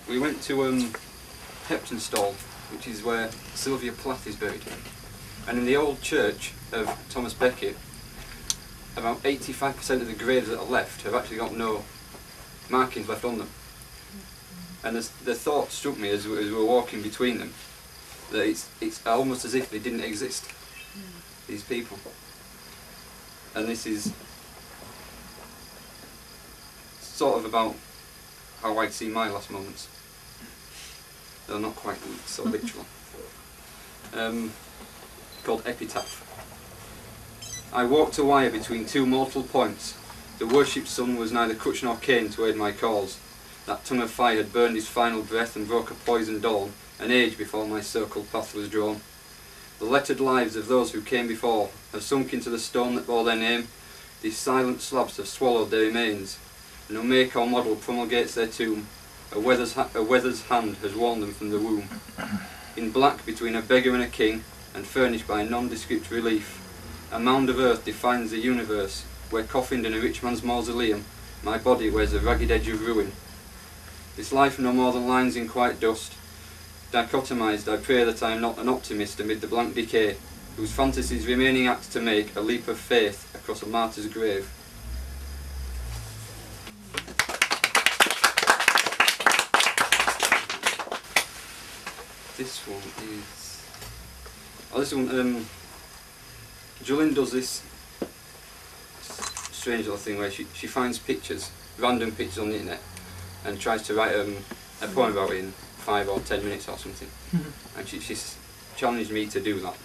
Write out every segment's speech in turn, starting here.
we went to Heptonstall, which is where Sylvia Plath is buried. And in the old church of Thomas Becket, about 85% of the graves that are left have actually got no markings left on them. And the thought struck me as we were walking between them, that it's almost as if they didn't exist, these people. And this is sort of about how I'd see my last moments. They're not quite so literal. Called Epitaph. I walked a wire between two mortal points. The worshipped sun was neither crutch nor cane to aid my cause. That tongue of fire had burned his final breath and broke a poisoned dawn, an age before my circled path was drawn. The lettered lives of those who came before have sunk into the stone that bore their name. These silent slabs have swallowed their remains. No make or model promulgates their tomb. A weather's hand has warned them from the womb. In black between a beggar and a king, and furnished by a nondescript relief, a mound of earth defines the universe, where coffined in a rich man's mausoleum, my body wears a ragged edge of ruin. This life no more than lines in quiet dust. Dichotomized, I pray that I am not an optimist amid the blank decay, whose fantasies remaining act to make a leap of faith across a martyr's grave. This one is... oh, this one, Julian does this strange little thing where she finds pictures, random pictures on the internet, and tries to write a poem about it in 5 or 10 minutes or something. And she's challenged me to do that.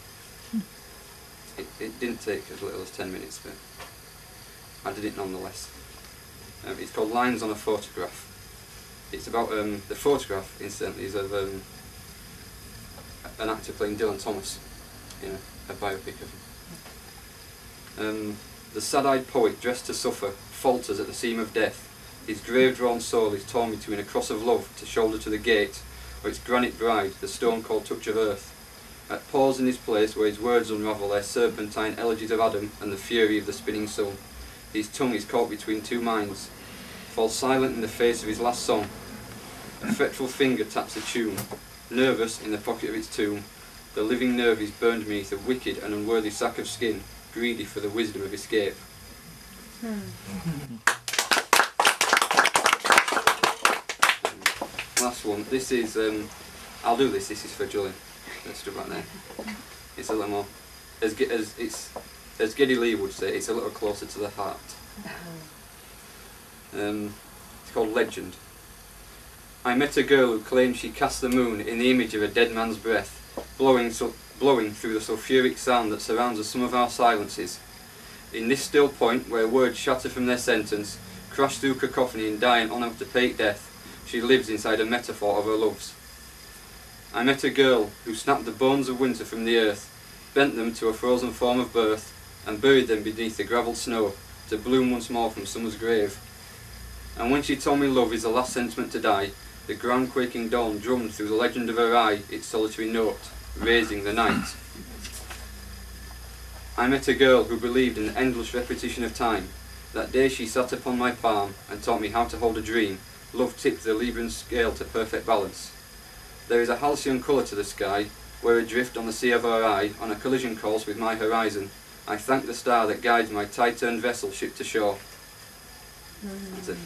It didn't take as little as 10 minutes, but I did it nonetheless. It's called Lines on a Photograph. It's about, the photograph, incidentally, is of an actor playing Dylan Thomas in a biopic of him. The sad-eyed poet, dressed to suffer, falters at the seam of death. His grave-drawn soul is torn between a cross of love to shoulder to the gate, or its granite bride, the stone-cold touch of earth. At pause in his place where his words unravel their serpentine elegies of Adam and the fury of the spinning sun, his tongue is caught between two minds, falls silent in the face of his last song. A fretful finger taps the tune, nervous in the pocket of its tomb. The living nerve is burned beneath a wicked and unworthy sack of skin, greedy for the wisdom of escape. Last one. This is, I'll do this. This is for Julian. Let's do right there. It's a little more, as Geddy Lee would say, it's a little closer to the heart. It's called Legend. I met a girl who claimed she cast the moon in the image of a dead man's breath, blowing through the sulphuric sound that surrounds the sum of our silences. In this still point, where words shatter from their sentence, crash through cacophony and die an onomatopoeic death, she lives inside a metaphor of her loves. I met a girl who snapped the bones of winter from the earth, bent them to a frozen form of birth, and buried them beneath the gravelled snow, to bloom once more from summer's grave. And when she told me love is the last sentiment to die, the ground quaking dawn drummed through the legend of her eye its solitary note, raising the night. I met a girl who believed in the endless repetition of time. That day she sat upon my palm and taught me how to hold a dream. Love tipped the Libran scale to perfect balance. There is a halcyon colour to the sky, where adrift on the sea of our eye, on a collision course with my horizon. I thank the star that guides my tide-turned vessel ship to shore. That's it.